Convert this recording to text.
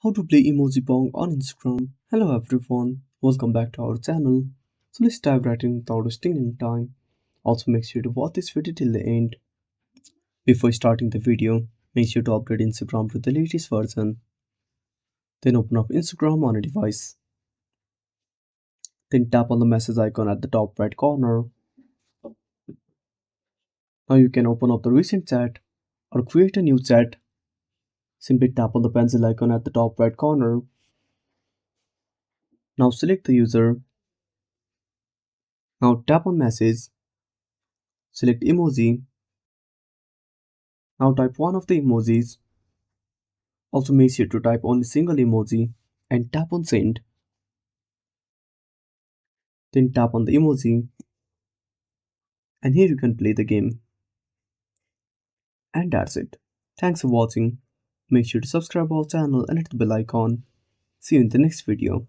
How to play Emoji Pong on Instagram. Hello everyone, welcome back to our channel. So let's dive right in without wasting any time. Also make sure to watch this video till the end. Before starting the video, make sure to update Instagram to the latest version. Then open up Instagram on a device. Then tap on the message icon at the top right corner. Now you can open up the recent chat or create a new chat. Simply tap on the pencil icon at the top right corner. Now select the user. Now tap on message. Select emoji. Now type one of the emojis. Also make sure to type only single emoji and tap on send. Then tap on the emoji and here you can play the game. And that's it. Thanks for watching. Make sure to subscribe our channel and hit the bell icon. See you in the next video.